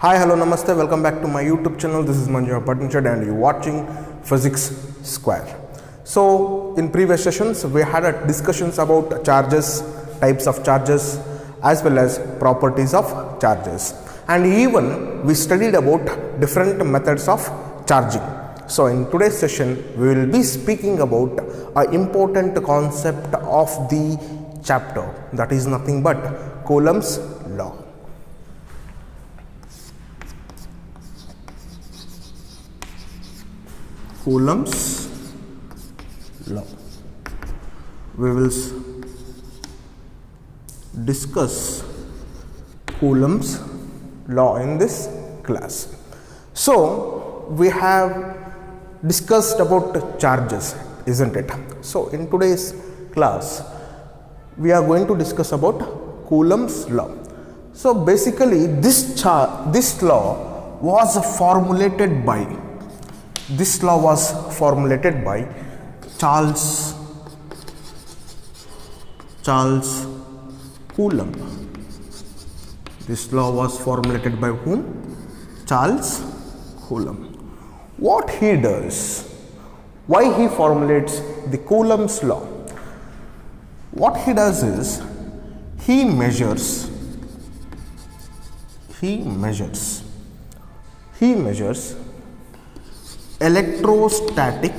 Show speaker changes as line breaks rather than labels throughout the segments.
Hi, hello, namaste, welcome back to my YouTube channel. This is Manju Patnchad and you're watching Physics Square. So, in previous sessions, we had discussions about charges, types of charges, as well as properties of charges. And even we studied about different methods of charging. So, in today's session, we will be speaking about an important concept of the chapter, that is nothing but Coulomb's Law. Coulomb's Law. We will discuss Coulomb's Law in this class. So, we have discussed about charges, isn't it? So, in today's class, we are going to discuss about Coulomb's Law. So, basically, this law was formulated by Charles Coulomb. This law was formulated by whom? Charles Coulomb. What he does, why he formulates the Coulomb's law? What he does is he measures electrostatic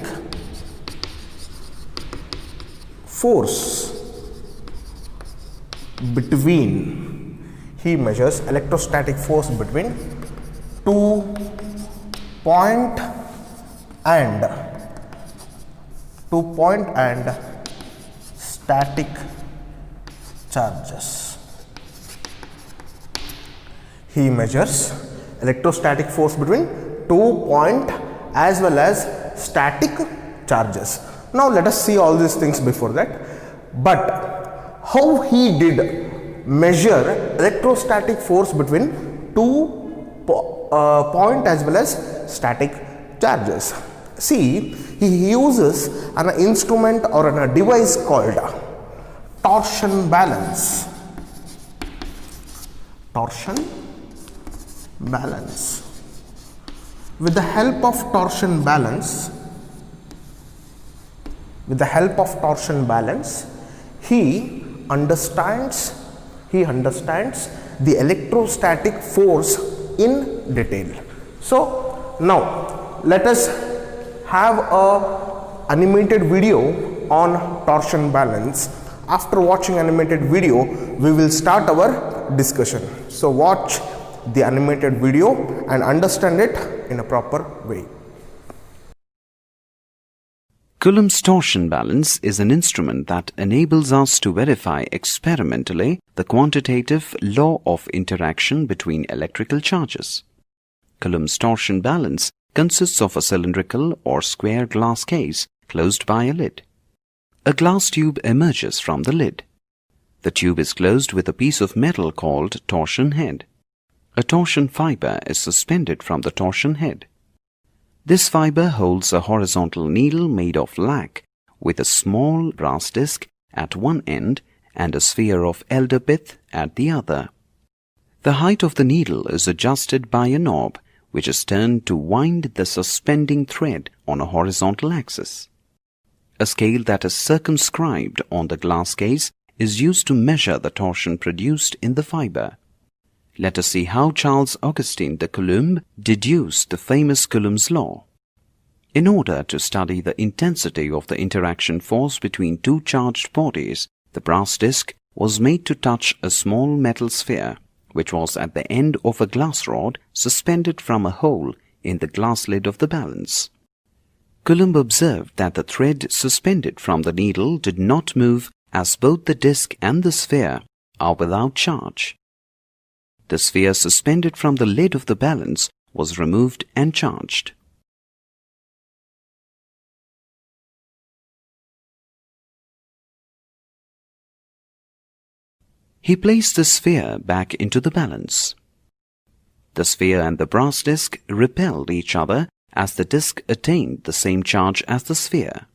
force between two point and static charges. He measures electrostatic force between 2 point as well as static charges. Now let us see all these things before that. But how he did measure electrostatic force between 2 point as well as static charges? See, he uses an instrument or a device called torsion balance. With the help of torsion balance, he understands the electrostatic force in detail. So now let us have a animated video on torsion balance. After watching animated video, we will start our discussion. So watch the animated video and understand it in a proper way.
Coulomb's torsion balance is an instrument that enables us to verify experimentally the quantitative law of interaction between electrical charges. Coulomb's torsion balance consists of a cylindrical or square glass case closed by a lid. A glass tube emerges from the lid. The tube is closed with a piece of metal called torsion head. A torsion fiber is suspended from the torsion head. This fiber holds a horizontal needle made of lac with a small brass disc at one end and a sphere of elder pith at the other. The height of the needle is adjusted by a knob which is turned to wind the suspending thread on a horizontal axis. A scale that is circumscribed on the glass case is used to measure the torsion produced in the fiber. Let us see how Charles Augustin de Coulomb deduced the famous Coulomb's law. In order to study the intensity of the interaction force between two charged bodies, the brass disc was made to touch a small metal sphere, which was at the end of a glass rod suspended from a hole in the glass lid of the balance. Coulomb observed that the thread suspended from the needle did not move as both the disc and the sphere are without charge. The sphere suspended from the lid of the balance was removed and charged. He placed the sphere back into the balance. The sphere and the brass disc repelled each other as the disc attained the same charge as the sphere.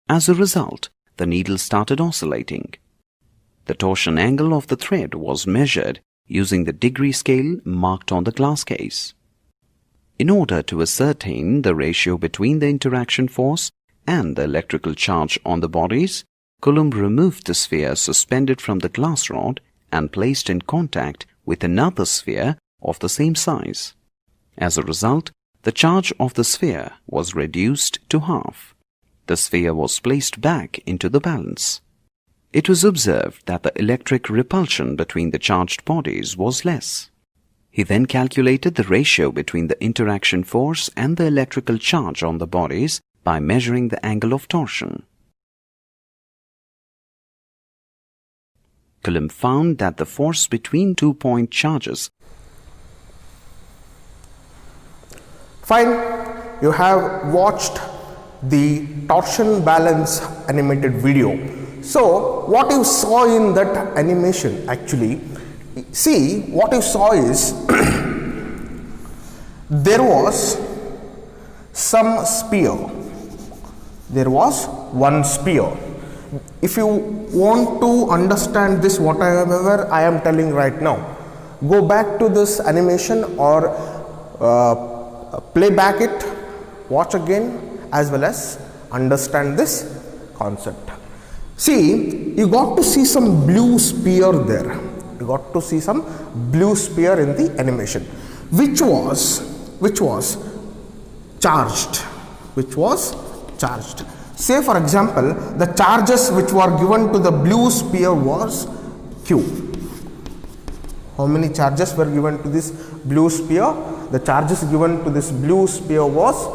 As a result, the needle started oscillating. The torsion angle of the thread was measured using the degree scale marked on the glass case. In order to ascertain the ratio between the interaction force and the electrical charge on the bodies, Coulomb removed the sphere suspended from the glass rod and placed in contact with another sphere of the same size. As a result, the charge of the sphere was reduced to half. The sphere was placed back into the balance. It was observed that the electric repulsion between the charged bodies was less. He then calculated the ratio between the interaction force and the electrical charge on the bodies by measuring the angle of torsion. Coulomb found that the force between 2-point charges.
Fine, you have watched the torsion balance animated video. So what you saw in that animation, actually, see, what you saw is there was some sphere. There was one sphere. If you want to understand this, whatever I am telling right now, go back to this animation or play back it, watch again, as well as understand this concept. See, you got to see some blue sphere there. You got to see some blue sphere in the animation, which was charged. Say for example, the charges which were given to the blue sphere was Q. How many charges were given to this blue sphere? The charges given to this blue sphere was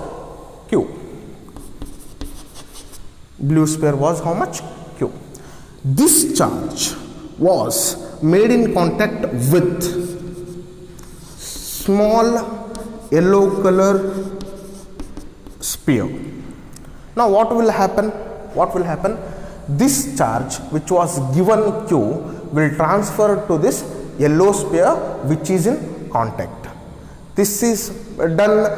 Q. Blue sphere was how much? Q. This charge was made in contact with small yellow color sphere. Now what will happen? This charge which was given Q will transfer to this yellow sphere which is in contact. This is done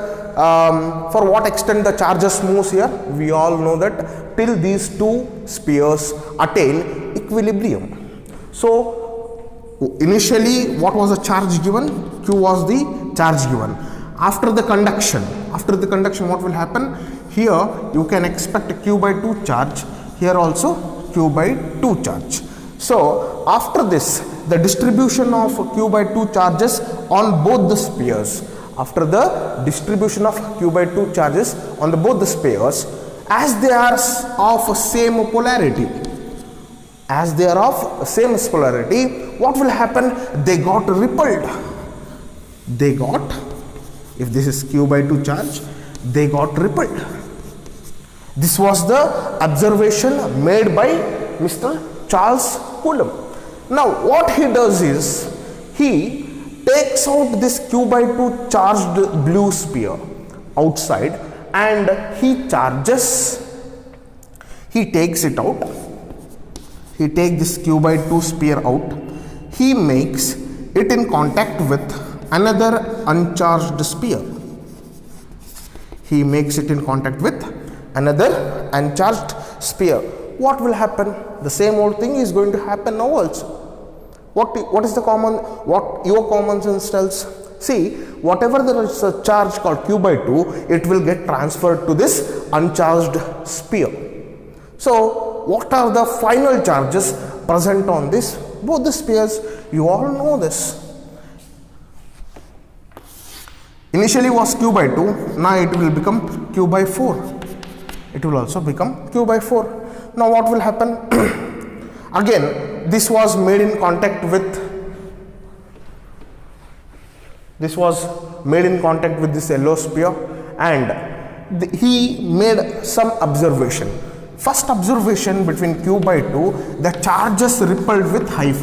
for what extent the charges moves here? We all know that till these two spheres attain equilibrium. So initially what was the charge given? Q was the charge given. After the conduction what will happen? Here you can expect Q by 2 charge, here also Q by 2 charge. So after this, the distribution of Q by 2 charges on both the spheres, after the distribution of Q by 2 charges on both the spheres, as they are of same polarity, what will happen? They got repelled. If this is Q by 2 charge, they got repelled. This was the observation made by Mr. Charles Coulomb. Now what he does is, he takes out this Q by 2 charged blue sphere outside and he takes it out. He takes this Q by 2 sphere out. He makes it in contact with another uncharged sphere. He makes it in contact with another uncharged sphere. What will happen? The same old thing is going to happen now also. What is the common, what your common sense tells? See, whatever there is a charge called Q by 2, it will get transferred to this uncharged sphere. So what are the final charges present on this? Both the spheres, you all know this. Initially was Q by 2, now it will become Q by 4. It will also become Q by 4. Now what will happen? Again, this was made in contact with this yellow sphere, and he made some observation. First observation, between Q by 2, the charges repelled with high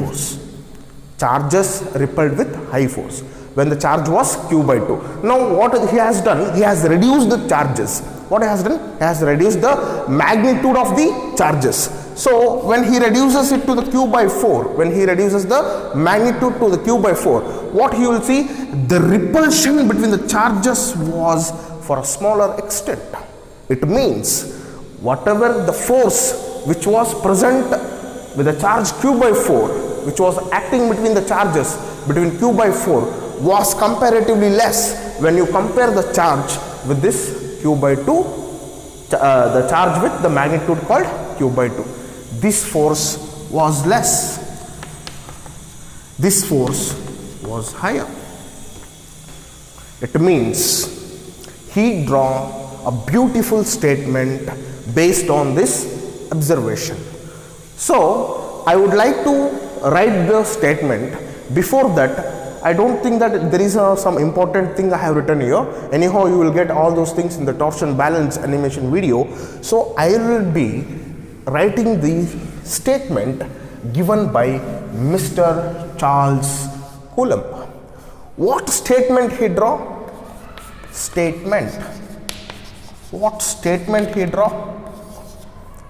force. When the charge was Q by 2. Now what he has done, he has reduced the charges. What he has done? He has reduced the magnitude of the charges. So when he reduces it to the Q by 4, when he reduces the magnitude to the Q by 4, what he will see? The repulsion between the charges was for a smaller extent. It means whatever the force which was present with the charge Q by 4, which was acting between the charges, between q by 4 was comparatively less when you compare the charge with this q by 2, the charge with the magnitude called q by 2. This force was less, this force was higher. It means he draw a beautiful statement based on this observation. So I would like to write the statement. Before that, I don't think that there is some important thing I have written here. Anyhow, you will get all those things in the torsion balance animation video. So I will be writing the statement given by Mr. Charles Coulomb. What statement he draw? Statement. What statement he draw?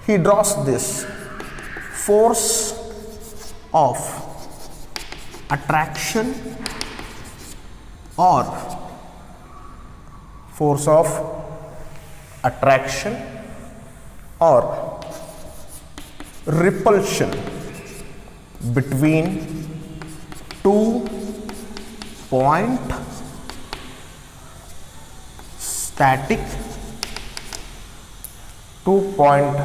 He draws this force of attraction or force of attraction or repulsion between 2 point static 2 point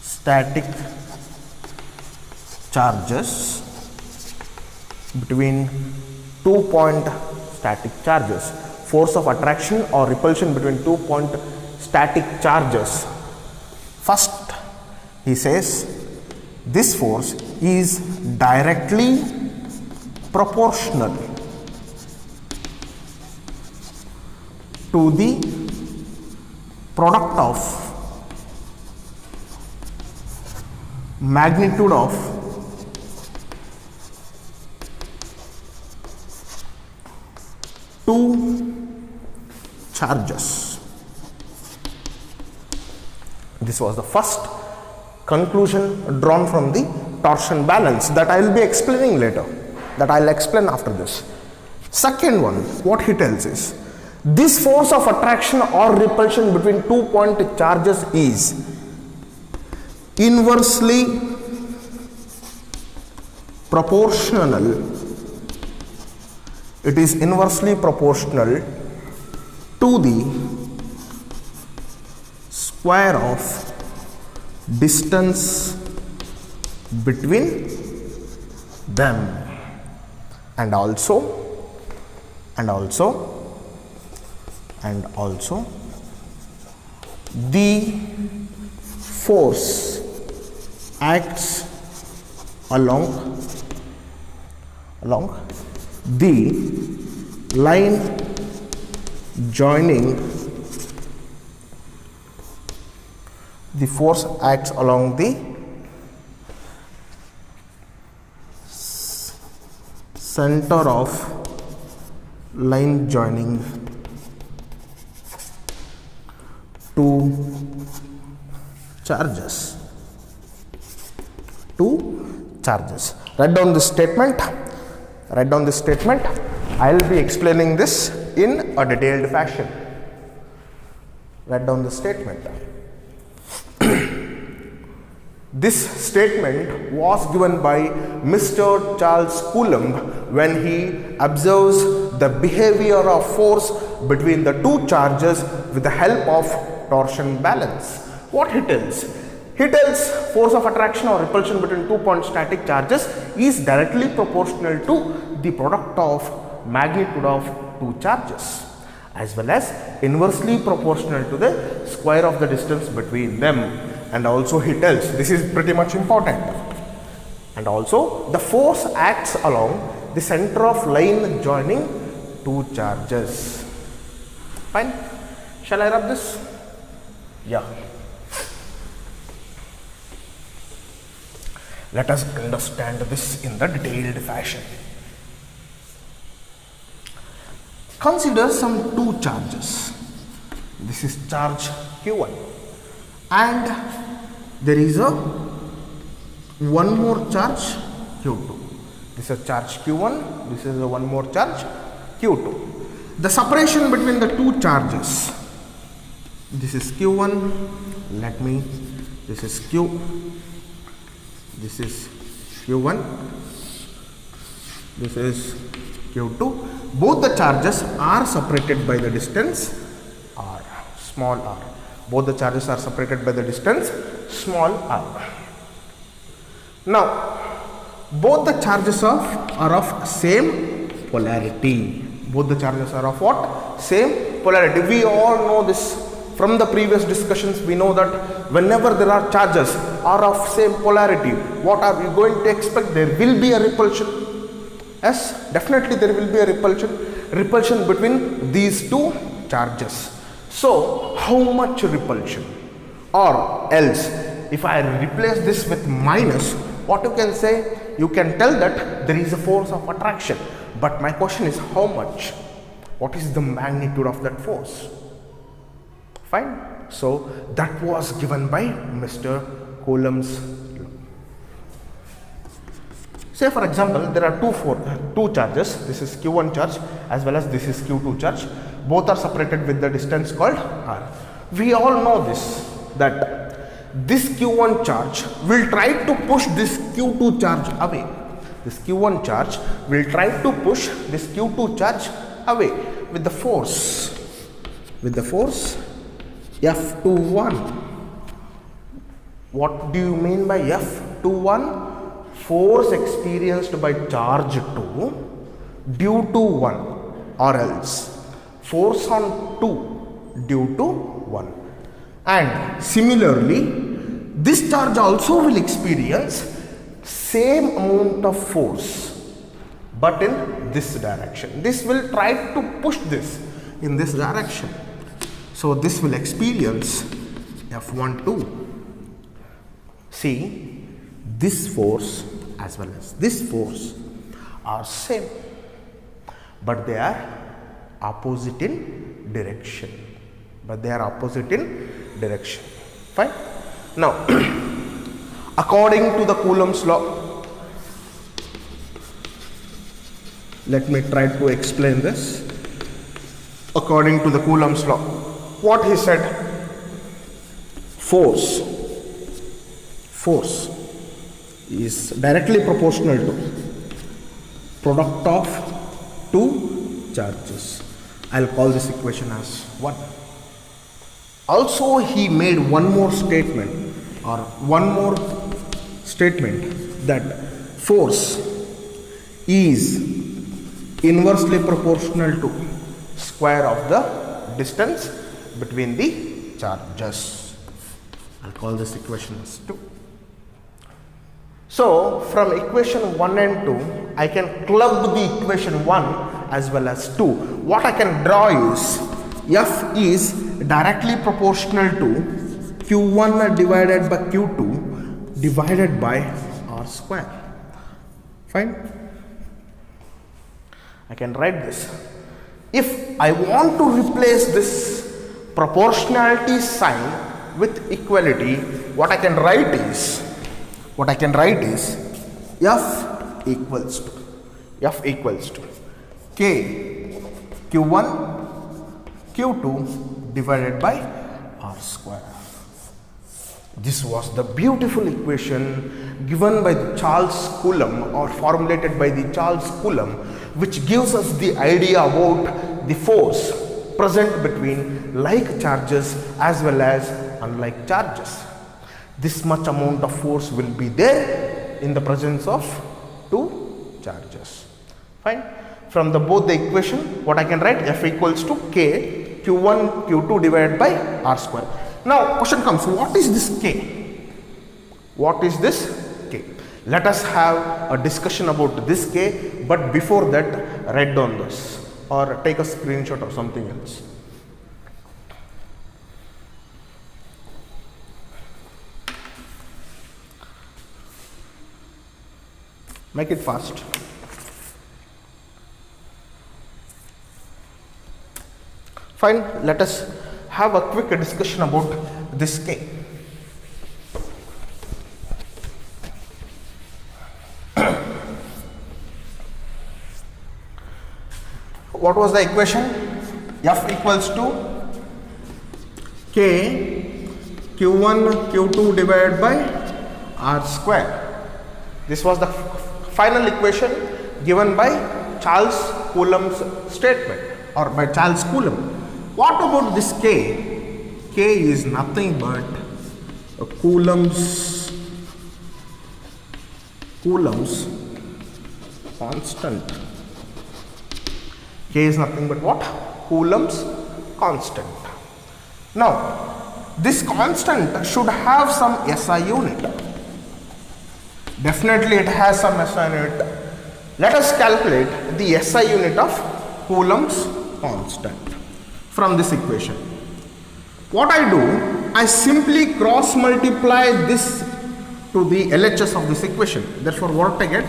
static charges, between 2 point static charges, force of attraction or repulsion between 2 point static charges. First, he says this force is directly proportional to the product of magnitude of two charges. This was the first conclusion drawn from the torsion balance that I will be explaining later, that I will explain after this. Second one, what he tells is this force of attraction or repulsion between 2 point charges is inversely proportional. It is inversely proportional to the square of distance between them, and also the force acts along the line joining, the force acts along the center of line joining two charges. Write down this statement. I will be explaining this in a detailed fashion. Write down the statement. This statement was given by Mr. Charles Coulomb when he observes the behavior of force between the two charges with the help of torsion balance. What he tells? He tells force of attraction or repulsion between 2 point static charges is directly proportional to the product of magnitude of two charges, as well as inversely proportional to the square of the distance between them. And also he tells, this is pretty much important, and also the force acts along the center of line joining two charges. Fine. Shall I rub this? Yeah. Let us understand this in the detailed fashion. Consider some two charges. This is charge Q1 and there is a one more charge Q2. This is a charge Q1, this is a one more charge Q2. The separation between the two charges, this is Q1, this is Q, this is Q1, this is Q2. Both the charges are separated by the distance r, small r. Both the charges are separated by the distance small r. Now, both the charges are of same polarity. Both the charges are of what? Same polarity. We all know this from the previous discussions. We know that whenever there are charges are of same polarity, what are we going to expect? There will be a repulsion. Yes, definitely there will be a repulsion between these two charges. So, how much repulsion? Or else, if I replace this with minus, what you can say? You can tell that there is a force of attraction. But my question is how much? What is the magnitude of that force? Fine. So, that was given by Mr. Coulomb's law. Say for example, there are two charges. This is Q1 charge as well as this is Q2 charge. Both are separated with the distance called r. We all know this, that this Q1 charge will try to push this Q2 charge away. This Q1 charge will try to push this Q2 charge away with the force F21. What do you mean by F21? Force experienced by charge 2 due to 1, or else force on 2 due to 1. And similarly, this charge also will experience same amount of force, but in this direction. This will try to push this in this direction. So this will experience F12. See, this force as well as this force are same, but they are opposite in direction. Fine. Now, according to the Coulomb's law, let me try to explain this. According to the Coulomb's law, what he said, force is directly proportional to product of two charges. I'll call this equation as 1. Also, he made one more statement that force is inversely proportional to square of the distance between the charges. I'll call this equation as 2. So, from equation 1 and 2, I can club the equation 1 as well as 2. What I can draw is F is directly proportional to Q1 divided by Q2 divided by R square. Fine. I can write this. If I want to replace this proportionality sign with equality, what I can write is F equals to K Q1 Q2 divided by R square. This was the beautiful equation given by the Charles Coulomb, or formulated by the Charles Coulomb, which gives us the idea about the force present between like charges as well as unlike charges. This much amount of force will be there in the presence of two charges. Fine. From both the equation, what I can write, F equals to K Q1 Q2 divided by R square. Now question comes, what is this K? What is this K? Let us have a discussion about this K, but before that, write down this or take a screenshot or something else. Make it fast. Fine, let us have a quick discussion about this K. What was the equation? F equals to K Q1 Q2 divided by R square. This was the final equation given by Charles Coulomb's statement or by Charles Coulomb. What about this K? K is nothing but a Coulomb's constant. K is nothing but what? Coulomb's constant. Now, this constant should have some SI unit. Definitely it has some SI unit. Let us calculate the SI unit of Coulomb's constant from this equation. What I do, I simply cross multiply this to the LHS of this equation. Therefore, what I get?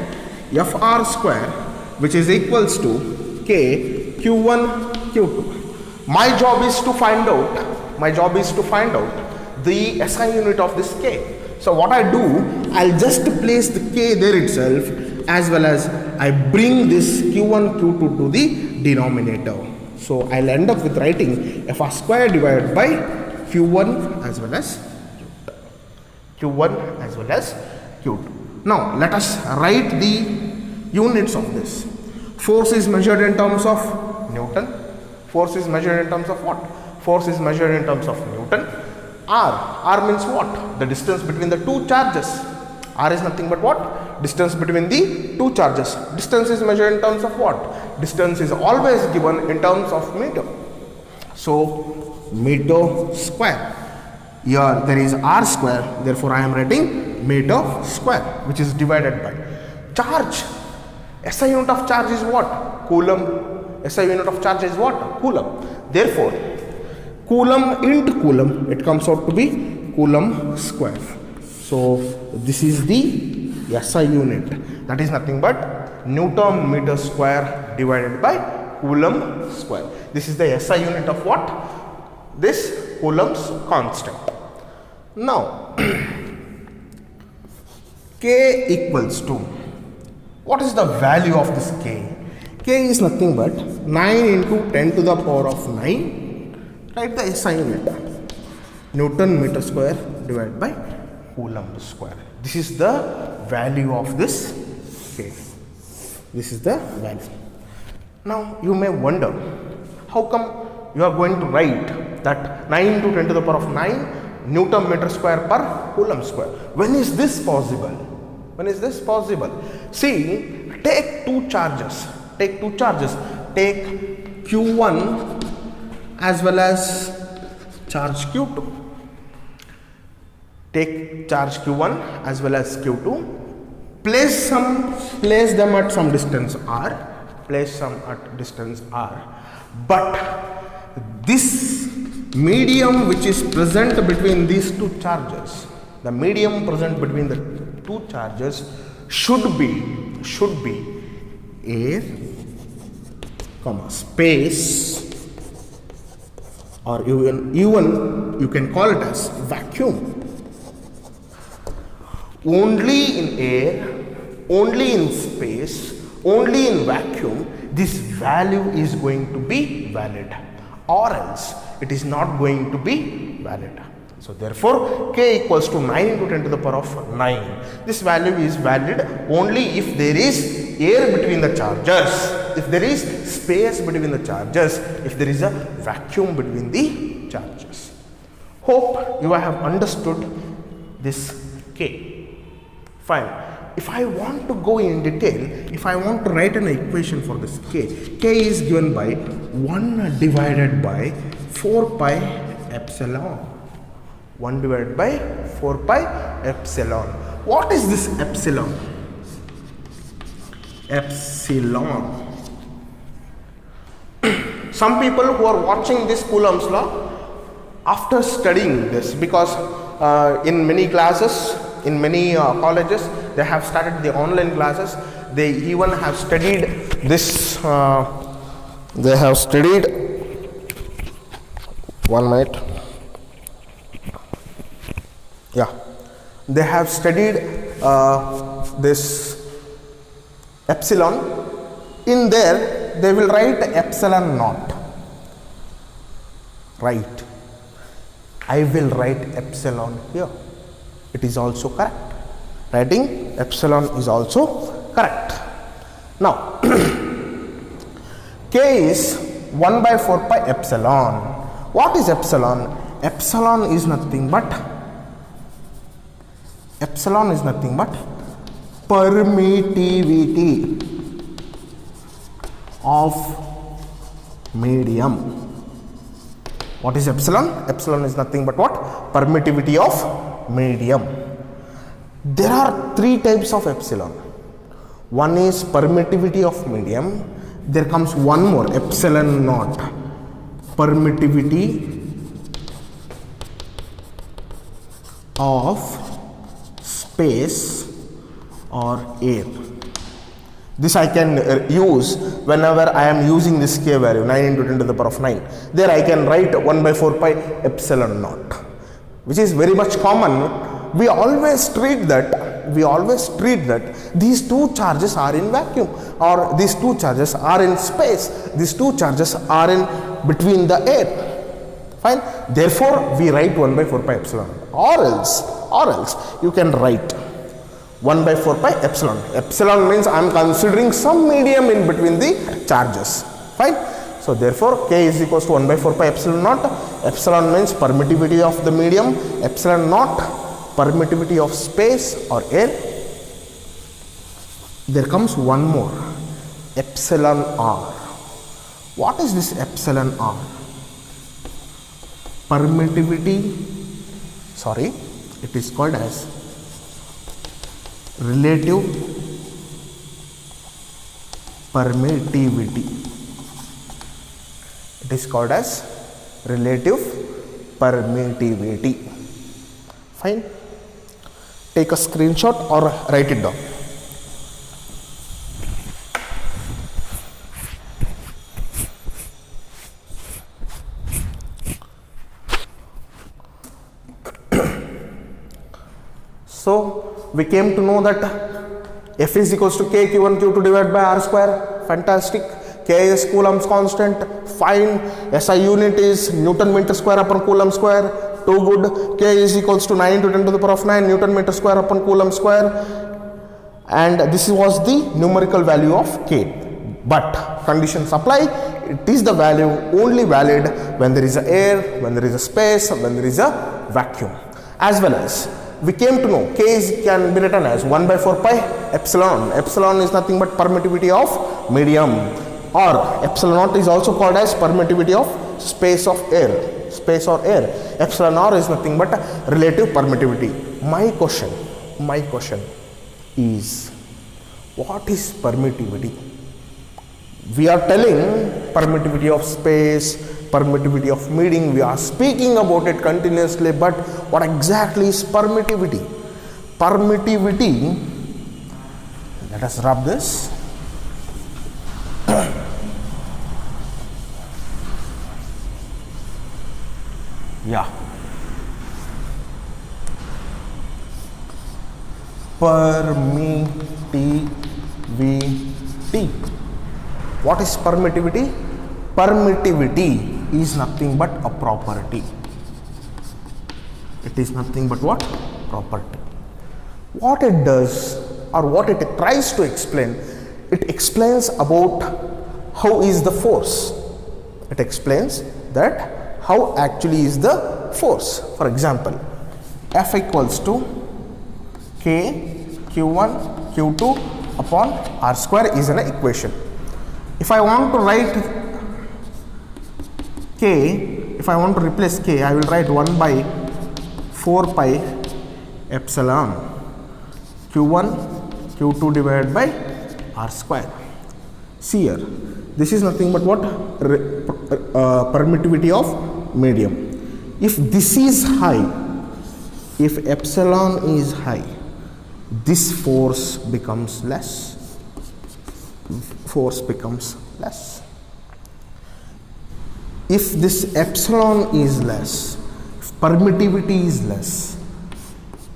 Fr square, which is equals to K Q1 Q2. My job is to find out the SI unit of this K. So what I do, I'll just place the K there itself, as well as I bring this Q1 Q2 to the denominator. So I'll end up with writing Fr square divided by Q1 as well as Q1 as well as Q2. Now let us write the units of this. Force is measured in terms of Newton. Force is measured in terms of what? Force is measured in terms of Newton. R means what? The distance between the two charges. R is nothing but what? Distance between the two charges. Distance is measured in terms of what? Distance is always given in terms of meter. So meter square. Here there is R square, therefore I am writing meter square, which is divided by charge. SI unit of charge is what? Coulomb. SI unit of charge is what? Coulomb. Therefore, Coulomb into Coulomb, it comes out to be Coulomb square. So this is the SI unit. That is nothing but Newton meter square divided by Coulomb square. This is the SI unit of what? This Coulomb's constant. Now, K equals to, what is the value of this K? K is nothing but 9 into 10 to the power of 9. Write the SI unit. Newton meter square divided by Coulomb square. This is the value of this K. This is the value. Now you may wonder, how come you are going to write that 9 into 10 to the power of 9 Newton meter square per Coulomb square? When is this possible? When is this possible? See, take two charges. Take Q1 as well as charge Q2. Take charge Q1 as well as Q2. Place them at some distance R. Place some at distance R. But this medium which is present between these two charges, the medium present between the two charges should be air, space, or even you can call it as vacuum. Only in air, only in space, only in vacuum, this value is going to be valid, or else it is not going to be valid. So therefore, K equals to 9 into 10 to the power of 9. This value is valid only if there is air between the charges, if there is space between the charges, if there is a vacuum between the charges. Hope you have understood this K. Fine. If I want to go in detail, if I want to write an equation for this K is given by 1 divided by 4 pi epsilon. 1 divided by 4 pi epsilon. What is this epsilon? Epsilon. Some people who are watching this Coulomb's law, after studying this, because in many classes, in many colleges, they have started the online classes. They even have studied this. They have studied. 1 minute. Yeah, they have studied this epsilon. In there, they will write epsilon naught. Right. I will write epsilon here. It is also correct. Writing epsilon is also correct. Now K is 1 by 4 pi epsilon. What is epsilon? Epsilon is nothing but permittivity of medium. What is epsilon? Epsilon is nothing but what? Permittivity of medium. There are three types of epsilon. One is permittivity of medium. There comes one more, epsilon naught, permittivity of space or air. This I can use whenever I am using this k value 9 into 10 to the power of 9. There I can write 1 by 4 pi epsilon naught, which is very much common. We always treat that these two charges are in vacuum, or these two charges are in space, these two charges are in between the air. Fine. Therefore we write 1 by 4 pi epsilon, or else you can write 1 by 4 pi epsilon. Epsilon means I am considering some medium in between the charges. Fine. So therefore K is equals to 1 by 4 pi epsilon naught. Epsilon means permittivity of the medium, epsilon naught permittivity of space or air. There comes one more, epsilon r. What is this epsilon r? It is called as relative permittivity. It is called as relative permittivity. Fine. Take a screenshot or write it down. So we came to know that F is equals to K Q1 Q2 divided by R square. Fantastic. K is Coulomb's constant. Fine. SI unit is Newton meter square upon Coulomb square. Too good. K is equals to 9 into 10 to the power of 9 Newton meter square upon Coulomb square. And this was the numerical value of K. But conditions apply. It is the value only valid when there is a air, when there is a space, when there is a vacuum. As well as we came to know K can be written as 1 by 4 pi epsilon. Epsilon is nothing but permittivity of medium, or epsilon naught is also called as permittivity of space or air. Epsilon r is nothing but relative permittivity. My question is, what is permittivity? We are telling permittivity of space, permittivity of medium, we are speaking about it continuously, but what exactly is permittivity? Permittivity, let us rub this. Yeah. Permittivity. What is permittivity? Permittivity is nothing but a property. It is nothing but what? Property. What it does, or what it tries to explain, it explains about how is the force. It explains that how actually is the force. For example, F equals to K Q1 Q2 upon R square is an equation. If I want to write K, if I want to replace K, I will write 1 by 4 pi epsilon Q1 Q2 divided by R square. See here, this is nothing but what? Permittivity of medium. If this is high, if epsilon is high, this force becomes less. If this epsilon is less, if permittivity is less,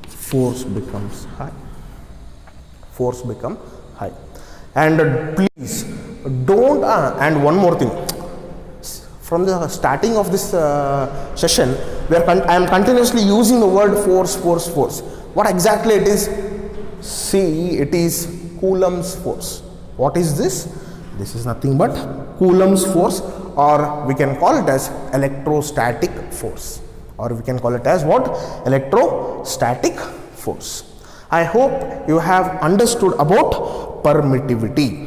force becomes high. And please don't and one more thing, from the starting of this session I am continuously using the word force. What exactly it is? See, it is Coulomb's force. What is this? This is nothing but Coulomb's force, or we can call it as electrostatic force, or we can call it as what? Electrostatic force. I hope you have understood about permittivity.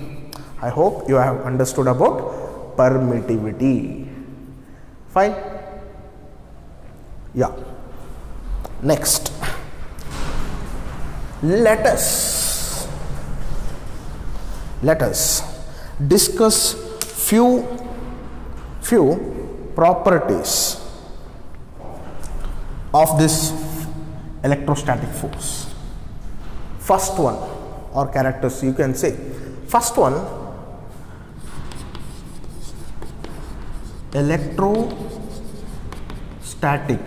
I hope you have understood about permittivity. Fine? Yeah. Next, let us discuss few properties of this electrostatic force. First one, or characters you can say. First one, electrostatic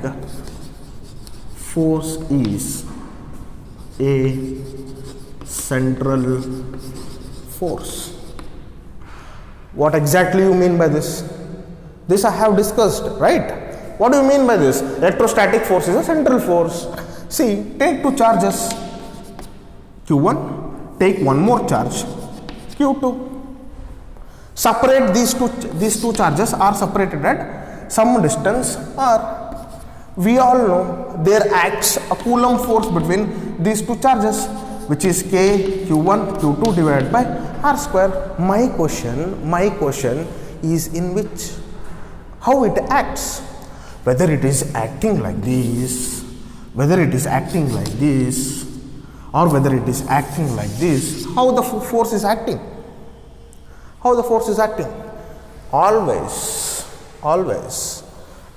force is a central force. What exactly you mean by this? This I have discussed, right? What do you mean by this? Electrostatic force is a central force. See, take two charges, Q1, take one more charge, Q2. Separate these two charges are separated at some distance r. We all know there acts a Coulomb force between these two charges, which is K Q1 Q2 divided by r square. My question is in which, how it acts, whether it is acting like this, whether it is acting like this, or whether it is acting like this. How the force is acting? How the force is acting? Always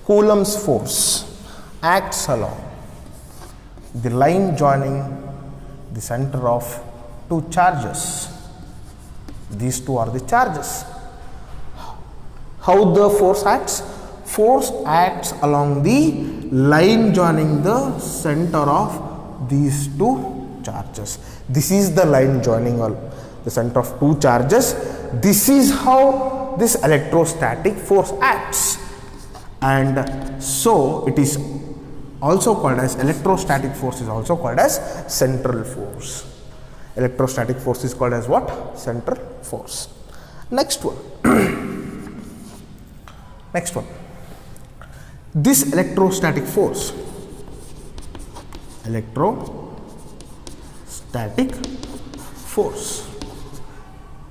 Coulomb's force acts along the line joining the center of two charges. These two are the charges. How the force acts? Force acts along the line joining the center of these two charges. This is the line joining the center of two charges. This is how this electrostatic force acts, and so it is also called as electrostatic force is also called as central force. Electrostatic force is called as what? Central force. Next one. Next one. This electrostatic force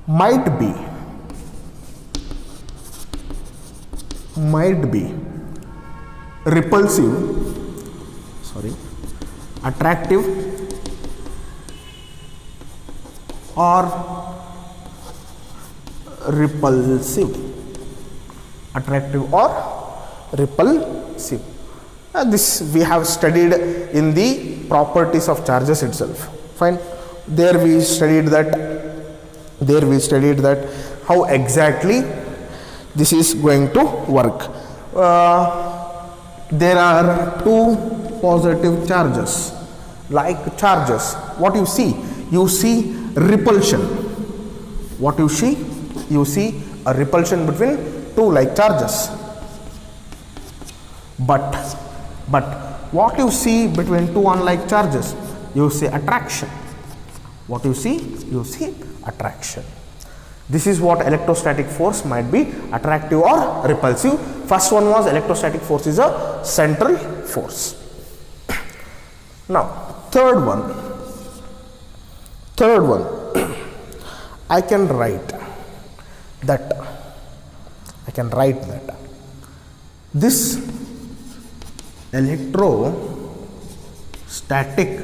might be repulsive, attractive, or repulsive. Attractive or repulsive. This we have studied in the properties of charges itself. Fine. There we studied that how exactly this is going to work. There are two positive charges, like charges. What you see? You see repulsion. What you see? You see a repulsion between two like charges. But what you see between two unlike charges? You see attraction. What you see? You see attraction. This is what electrostatic force might be, attractive or repulsive. First one was electrostatic force is a central force. Now, third one. I can write that this electrostatic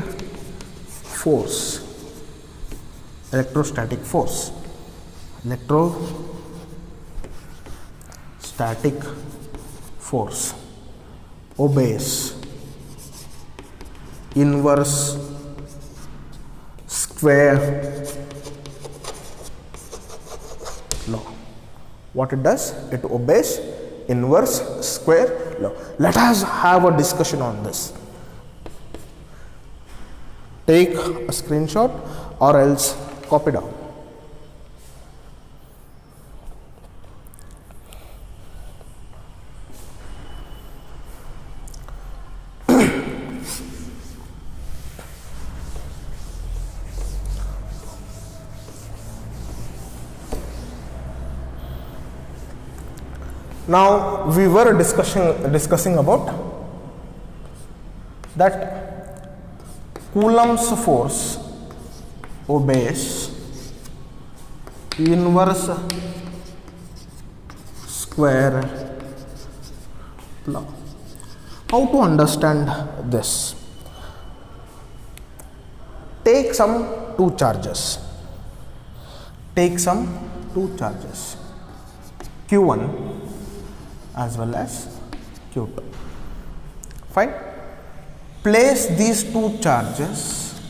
force obeys inverse square law. What it does? It obeys inverse square law. Let us have a discussion on this. Take a screenshot or else copy down. Now we were discussing about that Coulomb's force obeys inverse square law. How to understand this? Take some two charges. Q1 as well as Q2. Fine. Place these two charges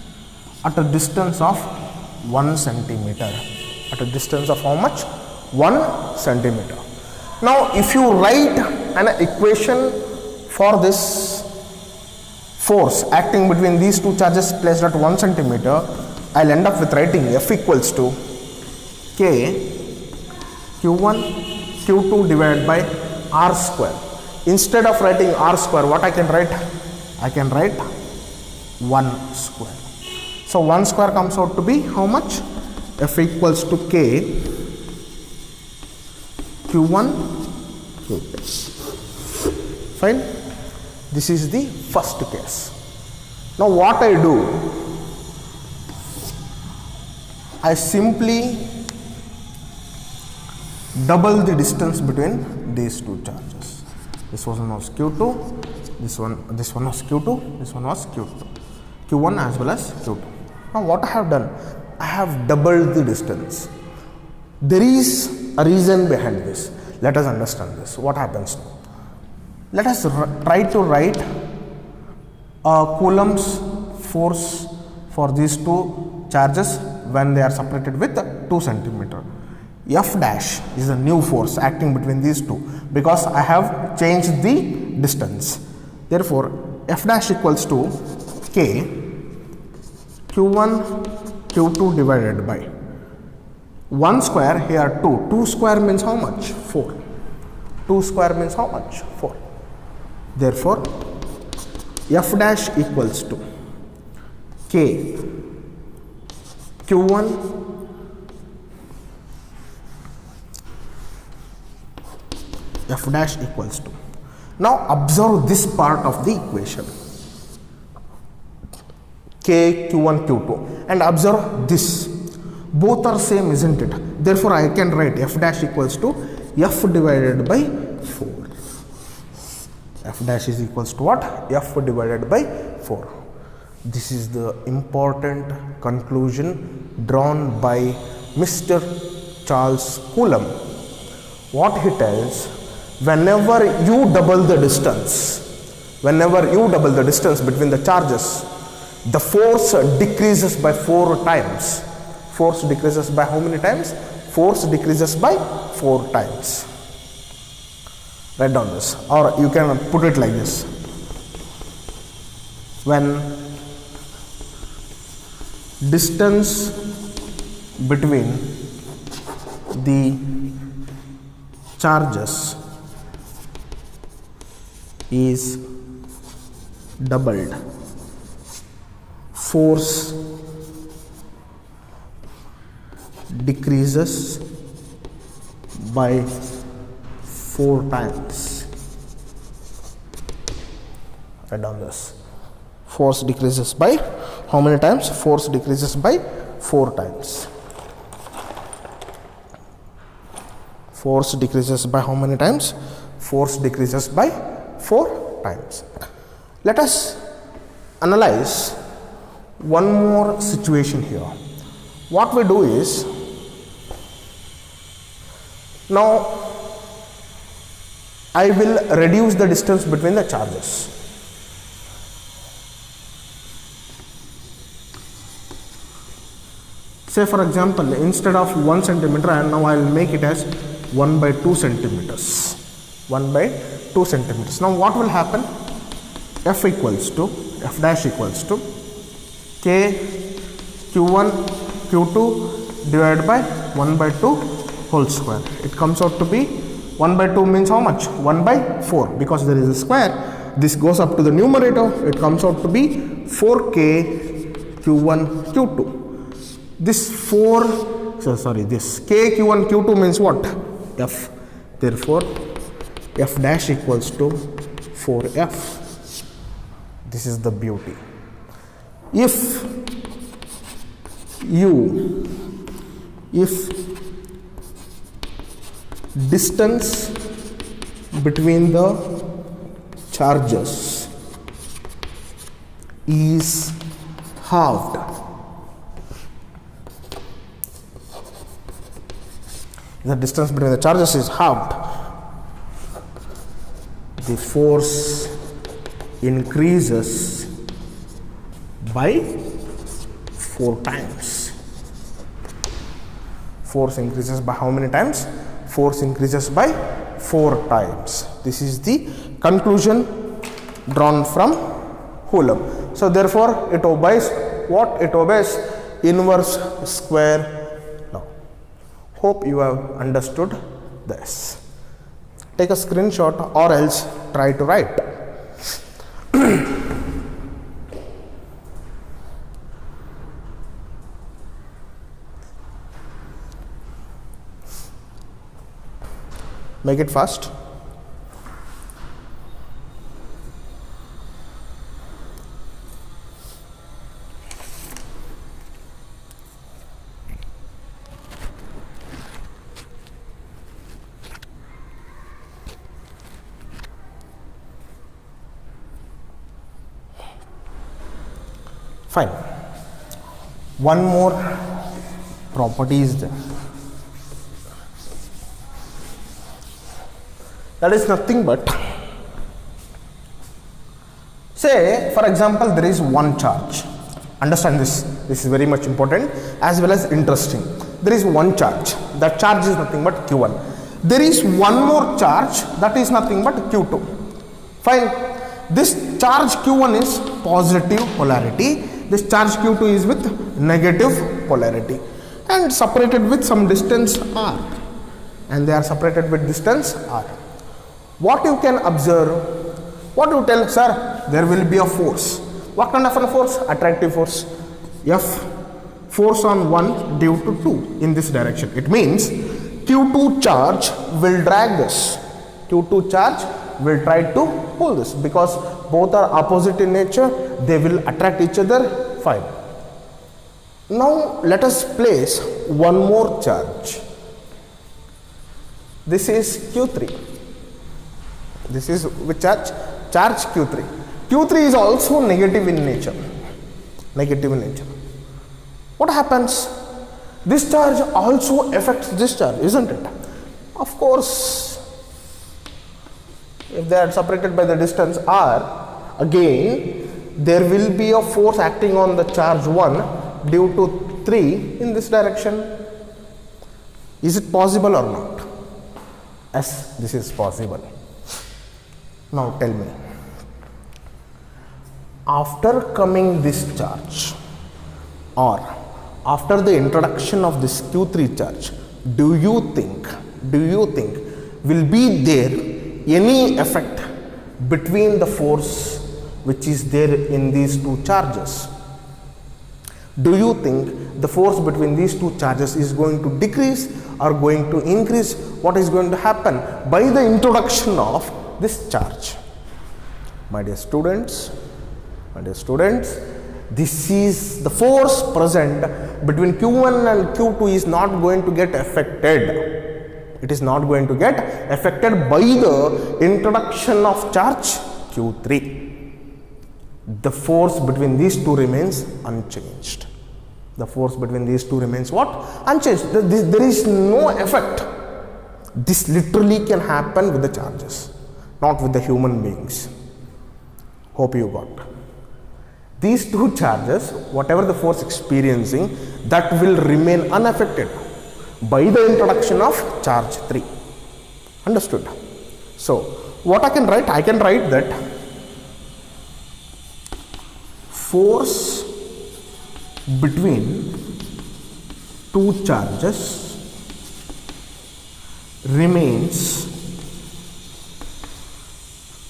at a distance of 1 centimeter. At a distance of how much? 1 centimeter. Now, if you write an equation for this force acting between these two charges placed at 1 centimeter, I'll end up with writing F equals to K Q1 Q2 divided by R square. Instead of writing R square, what I can write? I can write 1 square. So 1 square comes out to be how much? F equals to K Q1 Q2. Fine. This is the first case. Now what I do? I simply double the distance between these two charges. This one was Q2, this one was Q2, this one was Q2, Q1 as well as Q2. Now what I have done? I have doubled the distance. There is a reason behind this. Let us understand this. What happens now? Let us try to write a Coulomb's force for these two charges when they are separated with 2 centimeter. F dash is the new force acting between these two because I have changed the distance. Therefore, F dash equals to K Q1 Q2 divided by 1 square, here 2. 2 square means how much? 4. 2 square means how much? 4. Therefore, F dash equals to K Q1 F dash equals to. Now observe this part of the equation. K Q1 Q2 and observe this. Both are same, isn't it? Therefore, I can write F dash equals to F divided by 4. F dash is equals to what? F divided by 4. This is the important conclusion drawn by Mr. Charles Coulomb. What he tells, whenever you double the distance between the charges, the force decreases by 4 times. Force decreases by how many times? Force decreases by 4 times. Write down this, or you can put it like this. When distance between the charges is doubled, force decreases by 4 times. Write down this. Force decreases by how many times? Force decreases by 4 times. Force decreases by how many times? Force decreases by 4 times. Let us analyze one more situation here. What we do is, now I will reduce the distance between the charges. Say for example, instead of 1 centimeter, and now I will make it as 1 by 2 centimeters. 1 by 2 centimeters. Now what will happen? F equals to, F dash equals to K Q1 Q2 divided by 1 by 2 whole square. It comes out to be 1 by 2 means how much? 1 by 4, because there is a square. This goes up to the numerator. It comes out to be 4K Q1 Q2. This this K Q1 Q2 means what? F. Therefore, f dash equals to 4f. This is the beauty. If distance between the charges is halved, the distance between the charges is halved, the force increases by 4 times. Force increases by how many times? Force increases by 4 times. This is the conclusion drawn from Coulomb. So therefore it obeys what? It obeys inverse square law. Hope you have understood this. Take a screenshot or else try to write. Make it fast. Fine. One more property is there. That is nothing but, say for example there is one charge. Understand this. This is very much important as well as interesting. There is one charge. That charge is nothing but Q1. There is one more charge that is nothing but Q2. Fine. This charge Q1 is positive polarity. This charge Q2 is with negative polarity and separated with some distance r. And they are separated with distance r. What you can observe, what you tell, sir, there will be a force. What kind of a force? Attractive force. F, force on 1 due to 2 in this direction. It means Q2 charge will drag this. Q2 charge will try to pull this because both are opposite in nature. They will attract each other. Fine. Now let us place one more charge. This is Q3. This is which charge? Charge Q3. Q3 is also negative in nature. Negative in nature. What happens? This charge also affects this charge, isn't it? Of course, if they are separated by the distance r, again there will be a force acting on the charge 1 due to 3 in this direction. Is it possible or not? Yes, this is possible. Now tell me, after coming this charge or after the introduction of this Q3 charge, do you think will be there any effect between the force which is there in these two charges? Do you think the force between these two charges is going to decrease or going to increase? What is going to happen by the introduction of this charge? My dear students, this is the force present between Q1 and Q2 is not going to get affected. It is not going to get affected by the introduction of charge Q3. The force between these two remains unchanged. The force between these two remains what? Unchanged. There is no effect. This literally can happen with the charges, not with the human beings. Hope you got. These two charges, whatever the force experiencing, that will remain unaffected by the introduction of charge 3. Understood? So, what I can write? I can write that force between two charges remains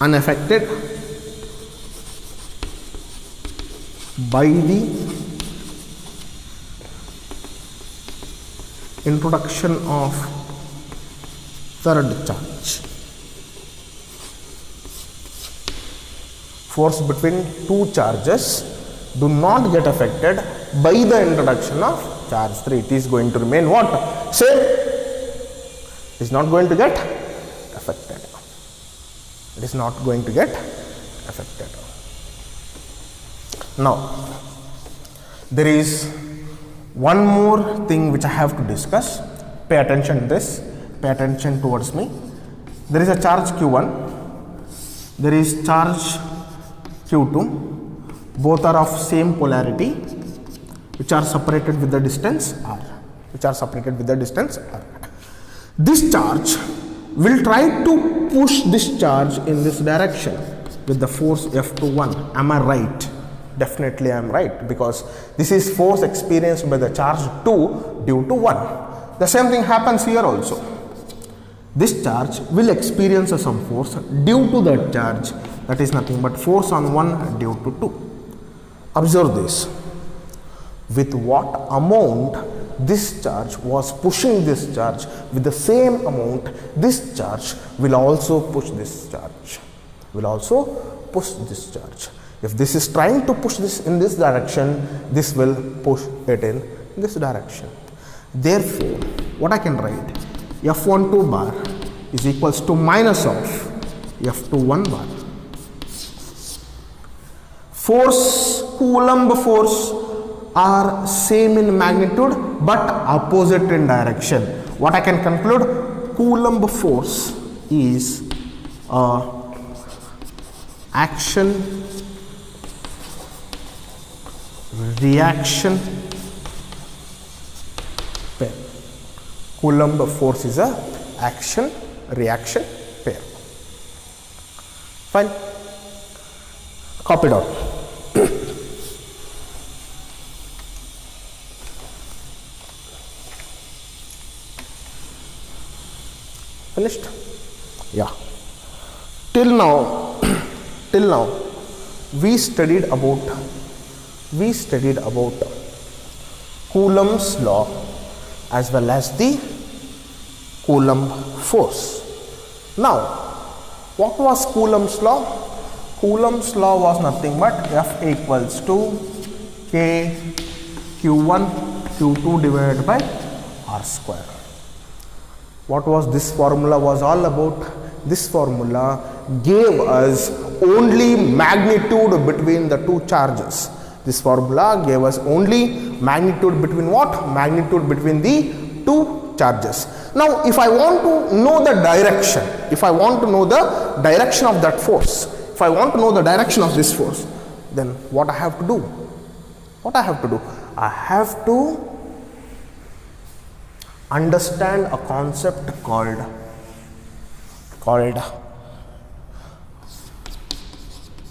unaffected by the introduction of third charge. force between two charges do not get affected by the introduction of charge 3. It is going to remain what? Same. It is not going to get affected. It is not going to get affected. Now, there is one more thing which I have to discuss. Pay attention to this. Pay attention towards me. There is a charge Q1. There is charge Q2. Both are of same polarity, which are separated with the distance r. Which are separated with the distance r. This charge will try to push this charge in this direction with the force F21. Am I right? Definitely I am right, because this is force experienced by the charge 2 due to 1. The same thing happens here also. This charge will experience some force due to that charge, that is nothing but force on 1 due to 2. Observe this. With what amount this charge was pushing this charge, with the same amount this charge will also push this charge. Will also push this charge. If this is trying to push this in this direction, this will push it in this direction. Therefore, what I can write, F12 bar is equals to minus of F21 bar. Force, Coulomb force are same in magnitude but opposite in direction. What I can conclude, Coulomb force is action reaction pair. Coulomb force is a action reaction pair. Fine. Copy down. Finished? Yeah. Till now we studied about Coulomb's law as well as the Coulomb force. Now, what was Coulomb's law? Coulomb's law was nothing but F equals to K Q1 Q2 divided by R square. What was this formula was all about? This formula gave us only magnitude between the two charges. This formula gave us only magnitude between what? Magnitude between the two charges. Now, if I want to know the direction, if I want to know the direction of that force, if I want to know the direction of this force, then what I have to do? What I have to do? I have to understand a concept called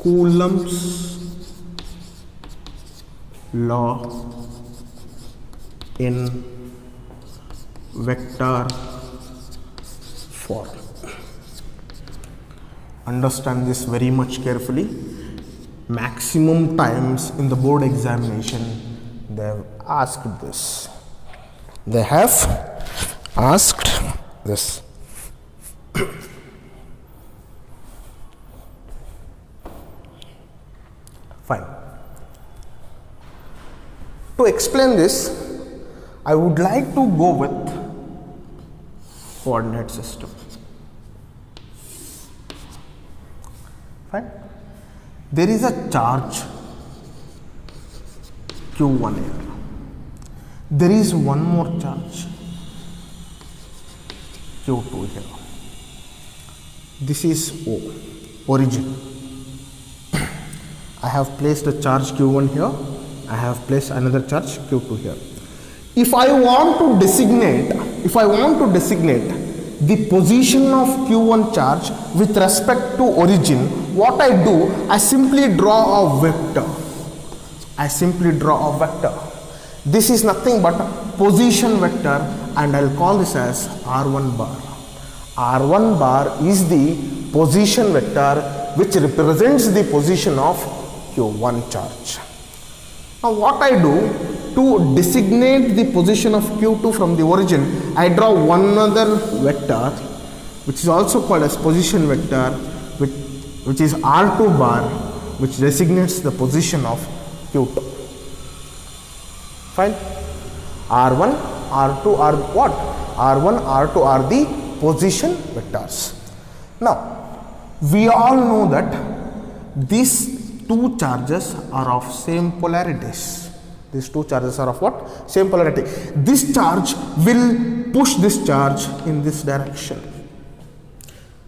Coulomb's law in vector form. Understand this very much carefully. Maximum times in the board examination they have asked this. They have asked this. Fine. To explain this, I would like to go with coordinate system. Fine. There is a charge Q1 here. There is one more charge Q2 here. This is O, origin. I have placed a charge Q1 here. I have placed another charge Q2 here. If I want to designate the position of Q1 charge with respect to origin, what I do, I simply draw a vector. This is nothing but position vector, and I'll call this as R1 bar. R1 bar is the position vector which represents the position of Q1 charge. Now what I do, to designate the position of Q2 from the origin, I draw one other vector which is also called as position vector, which is R2 bar. which designates the position of Q2. Fine. R1, R2 are what? R1, R2 are the position vectors. Now, we all know that these two charges are of same polarities. These two charges are of what? Same polarity. This charge will push this charge in this direction.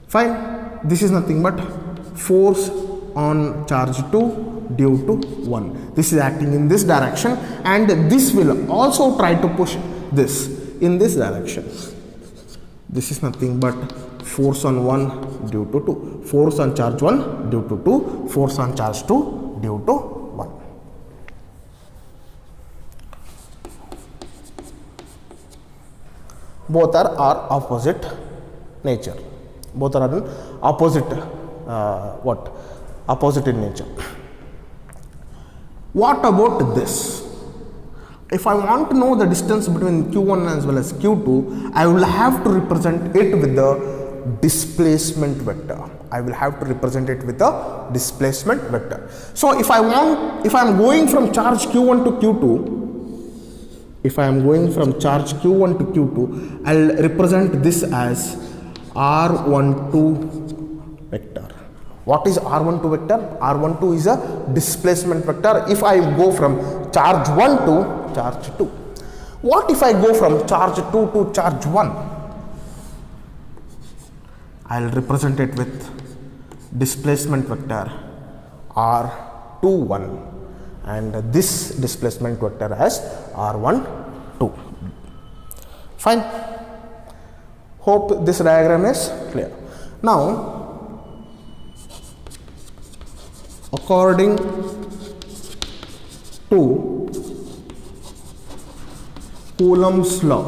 Fine. This is nothing but force on charge 2 due to 1. This is acting in this direction, and this will also try to push this in this direction. This is nothing but force on 1 due to 2. Force on charge 1 due to 2. Force on charge 2 due to 1. Both are opposite nature. Both are in opposite opposite in nature. What about this? If I want to know the distance between Q1 as well as Q2, I will have to represent it with the displacement vector. I will have to represent it with the displacement vector. So if I am going from charge Q1 to Q2, I'll represent this as R12 vector. What is R12 vector? R12 is a displacement vector if I go from charge 1 to charge 2. What if I go from charge 2 to charge 1? I'll represent it with displacement vector R21, and this displacement vector as R12. Fine. Hope this diagram is clear. Now, according to Coulomb's law,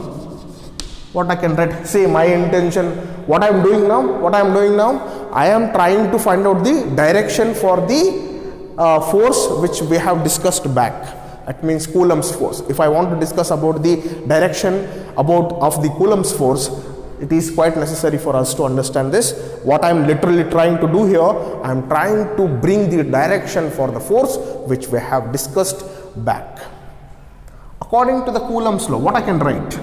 what I can write? Say my intention. What I am doing now? I am trying to find out the direction for the force which we have discussed back. That means Coulomb's force. If I want to discuss about the direction of the Coulomb's force, it is quite necessary for us to understand this. What I am literally trying to do here, I am trying to bring the direction for the force which we have discussed back. According to the Coulomb's law, what I can write?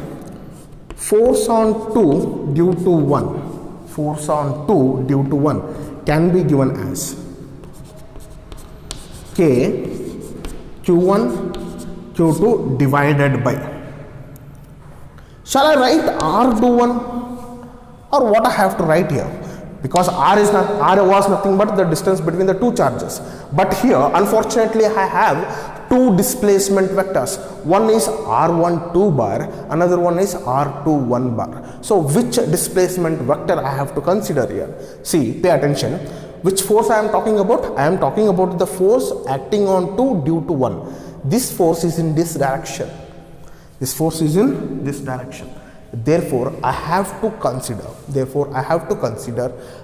Force on 2 due to 1. Force on 2 due to 1 can be given as K Q1 Q2 divided by. Shall I write R21, or what I have to write here? Because R was nothing but the distance between the two charges. But here, unfortunately, I have two displacement vectors. One is R12 bar, another one is R21 bar. So, which displacement vector I have to consider here? See, pay attention. Which force I am talking about? I am talking about the force acting on 2 due to 1. This force is in this direction. This force is in this direction. Therefore, I have to consider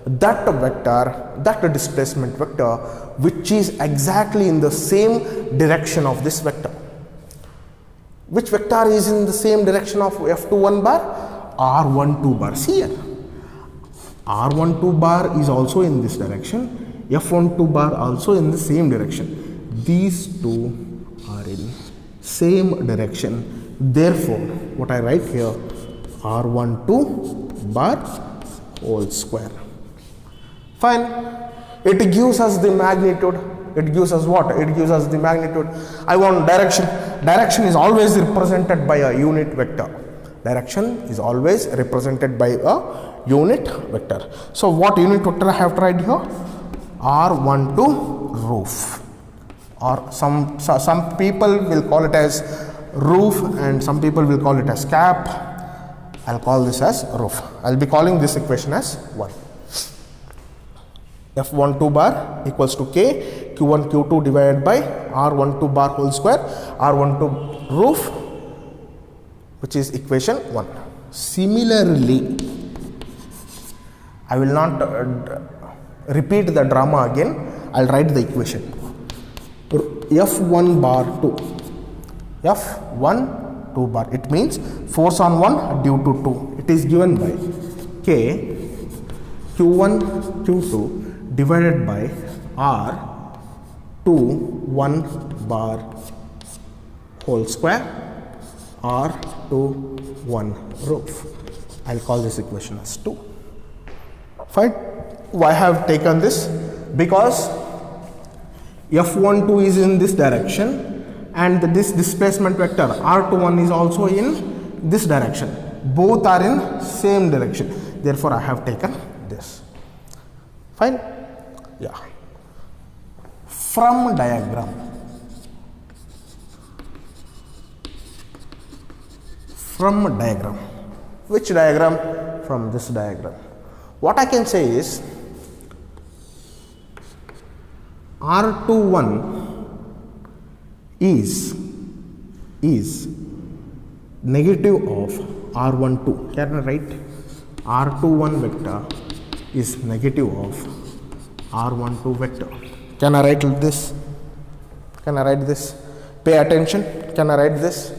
that vector, that displacement vector, which is exactly in the same direction of this vector. Which vector is in the same direction of F21 bar? R12 bar. See here. R12 bar is also in this direction. F12 bar also in the same direction. These two are in same direction. Therefore, what I write here, R12 bar whole square. Fine. It gives us the magnitude. It gives us what? It gives us the magnitude. I want direction. Direction is always represented by a unit vector. Direction is always represented by a unit vector. So, what unit vector I have to write here? R12 roof. Or some people will call it as roof, and some people will call it as cap. I'll call this as roof. I'll be calling this equation as 1. F12 bar equals to K Q1 Q2 divided by R12 bar whole square, R12 roof, which is equation 1. Similarly, I will not repeat the drama again. I'll write the equation. F1 bar 2. F1 2 bar. It means force on 1 due to 2. It is given by K Q1 Q2 divided by R 2 1 bar whole square or to 1 roof. I'll call this equation as 2. Fine. Why have taken this? Because F12 is in this direction and this displacement vector R21 is also in this direction. Both are in same direction. Therefore, I have taken this. Fine. Yeah. From diagram. From diagram. Which diagram? From this diagram. What I can say is R21 is negative of R12. Can I write? R21 vector is negative of R12 vector. Can I write this? Can I write this? Pay attention. Can I write this?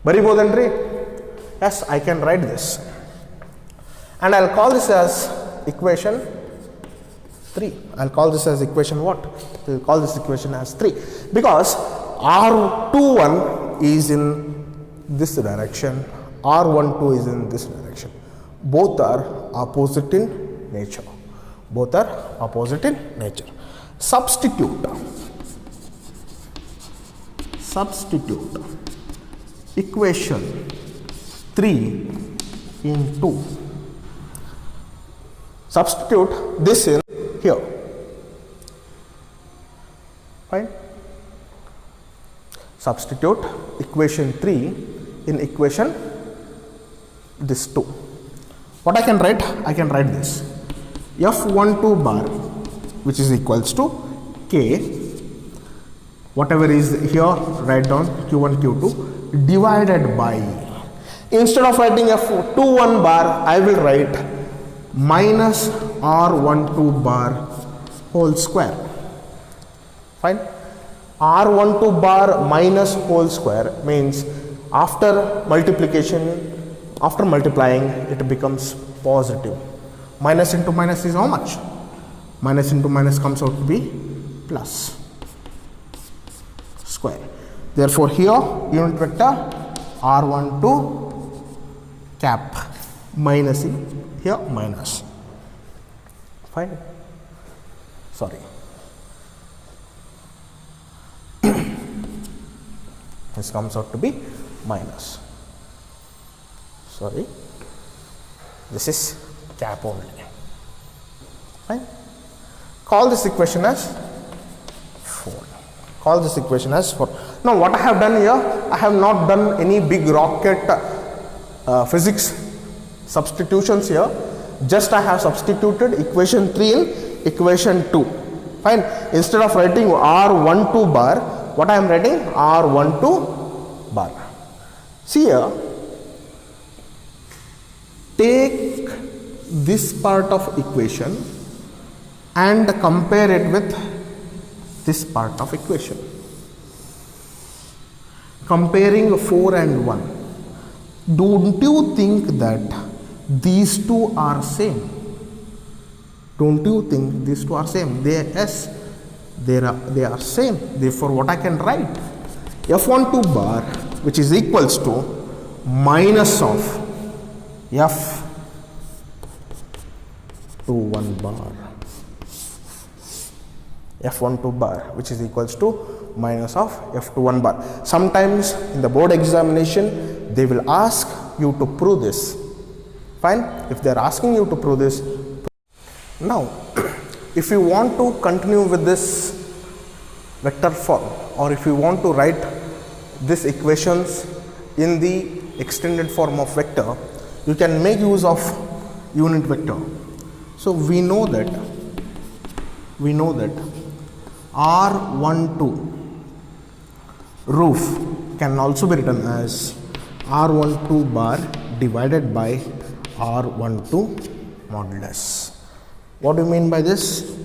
Baribodandri? Yes, I can write this. And I'll call this as equation 3. I'll call this as equation what? We'll call this equation as 3. Because R21 is in this direction, R12 is in this direction. Both are opposite in nature. Both are opposite in nature. Substitute equation 3 in 2. Substitute this in here. Fine. Substitute equation 3 in equation this 2. What I can write? I can write this. F12 bar, which is equals to K, whatever is here, write down Q1, Q2, divided by, instead of writing F21 bar, I will write minus R12 bar whole square. Fine. R12 bar minus whole square means after multiplication, after multiplying, it becomes positive. Minus into minus is how much? Minus into minus comes out to be plus square. Therefore, here unit vector R12 cap minus in here minus. Fine. Sorry. This comes out to be minus. Sorry. This is cap only. Fine. Call this equation as 4. Call this equation as 4. Now what I have done here, I have not done any big rocket physics substitutions here. Just I have substituted equation 3 in equation 2. Fine. Instead of writing R12 bar, what I am writing? R12 bar. See here. Take this part of equation and compare it with this part of equation. Comparing 4 and 1. Don't you think that these two are same? Don't you think these two are same? Yes, they are same. Therefore, what I can write? F12 bar, which is equals to minus of F21 bar. F12 bar, which is equals to minus of F21 bar. Sometimes in the board examination, they will ask you to prove this. Fine. If they are asking you to prove this. Now, if you want to continue with this vector form, or if you want to write these equations in the extended form of vector, you can make use of unit vector. So we know that R12 roof can also be written as R12 bar divided by R12 modulus. What do you mean by this?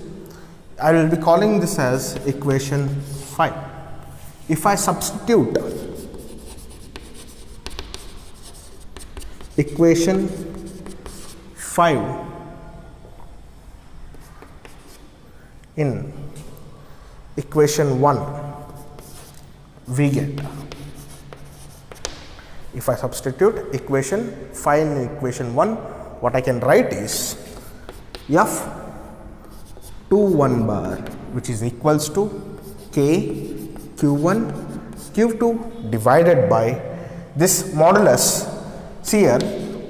I will be calling this as equation 5. If I substitute equation 5 in equation 1, we get, if I substitute equation 5 in equation 1, what I can write is F21 bar, which is equals to K Q1 Q2 divided by this modulus. See here,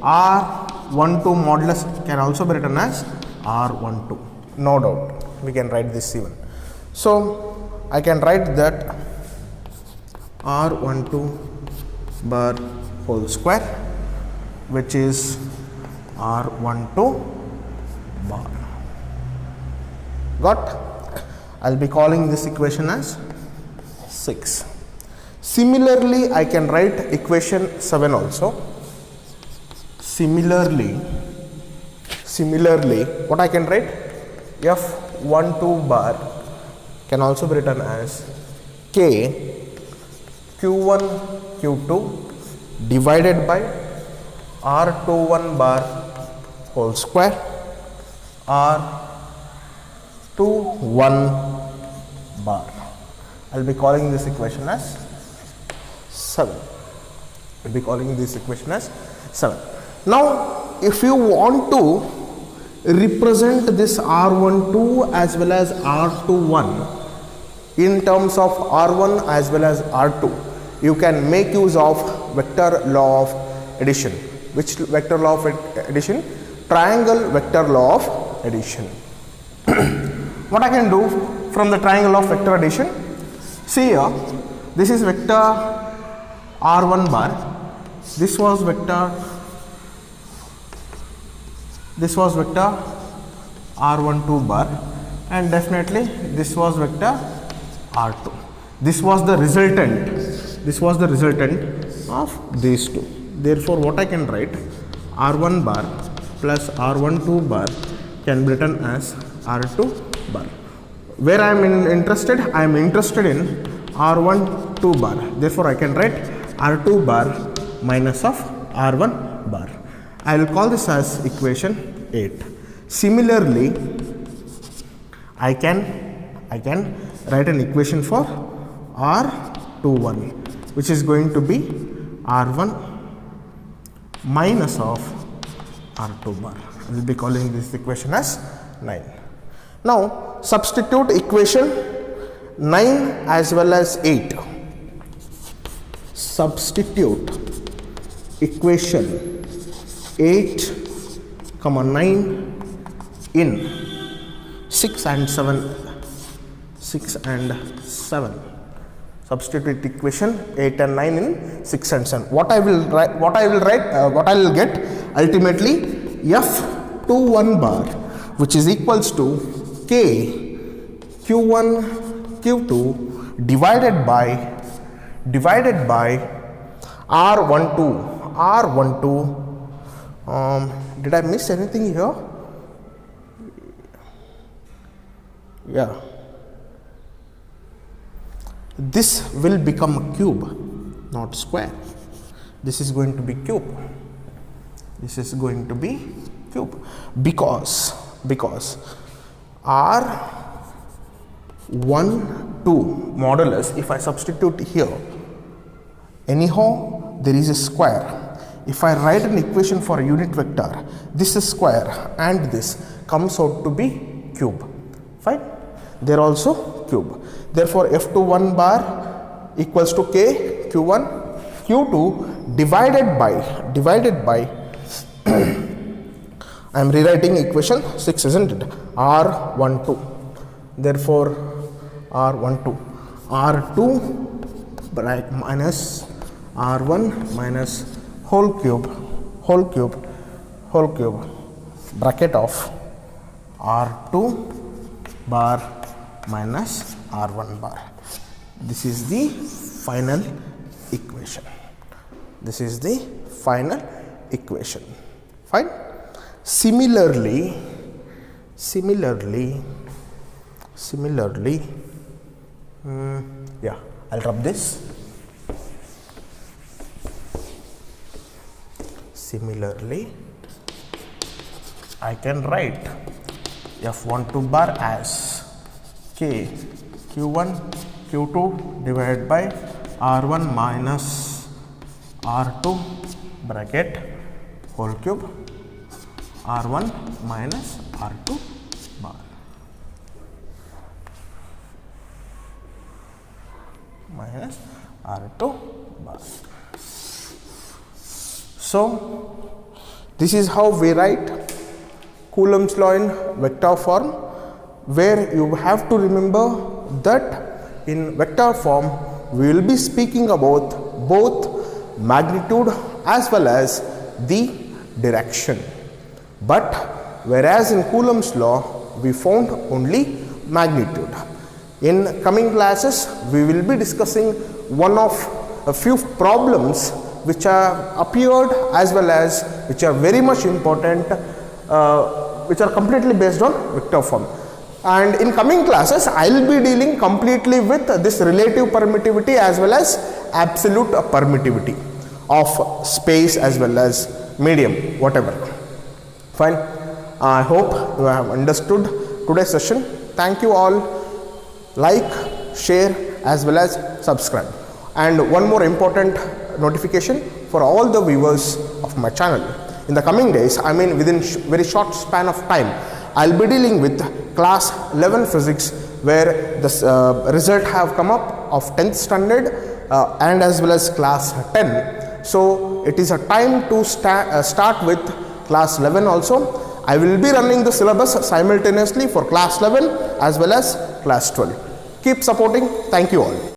R12 modulus can also be written as R12. No doubt, we can write this even. So I can write that R12 bar whole square, which is R12 bar. Got? I'll be calling this equation as 6. Similarly, I can write equation 7 also. Similarly, what I can write? F12 bar can also be written as K Q1 Q2 divided by R21 bar whole square R21 bar. I'll be calling this equation as 7. I'll be calling this equation as 7. Now, if you want to represent this R12 as well as R21 in terms of R1 as well as R2, you can make use of vector law of addition. Which vector law of addition? Triangle vector law of addition. What I can do from the triangle of vector addition? See here, this is vector R1 bar, this was vector R12 bar, and definitely this was vector R2. This was the resultant of these two. Therefore, what I can write, R1 bar plus R12 bar can be written as R2 bar. Where I am interested in R12 bar. Therefore, I can write R2 bar minus of R1 bar. I will call this as equation 8. Similarly, I can write an equation for R21, which is going to be R1 minus of R2 bar. I will be calling this equation as 9. Now, substitute equation 9 as well as 8. Substitute equation 8, 9 in 6 and 7. Substitute equation 8 and 9 in 6 and 7. What I will get ultimately, F21 bar, which is equals to K Q1 Q2 divided by R12. Did I miss anything here? Yeah. This will become a cube, not square. This is going to be cube. Because R12 modulus, if I substitute here, anyhow there is a square. If I write an equation for a unit vector, this is square and this comes out to be cube. Fine. They are also cube. Therefore, F21 bar equals to K Q1 Q2 divided by I am rewriting equation 6, isn't it? R12. Therefore, R12 R2 minus R1 minus whole cube bracket of R2 bar minus R1 bar. This is the final equation. Fine. Similarly, yeah, I'll rub this. Similarly, I can write F12 bar as K Q1 Q2 divided by R1 minus R2 bracket whole cube R1 minus R2 bar minus R2 bar. So this is how we write Coulomb's law in vector form, where you have to remember that in vector form we will be speaking about both magnitude as well as the direction. But whereas in Coulomb's law we found only magnitude. In coming classes we will be discussing one of a few problems which are appeared as well as which are very much important, which are completely based on vector form. And in coming classes I will be dealing completely with this relative permittivity as well as absolute permittivity of space as well as medium, whatever. Fine. I hope you have understood today's session. Thank you all. Like, share as well as subscribe. And one more important notification for all the viewers of my channel. In the coming days, I mean within very short span of time, I'll be dealing with class 11 physics, where the result have come up of 10th standard and as well as class 10. So it is a time to start with class 11 also. I will be running the syllabus simultaneously for class 11 as well as class 12. Keep supporting. Thank you all.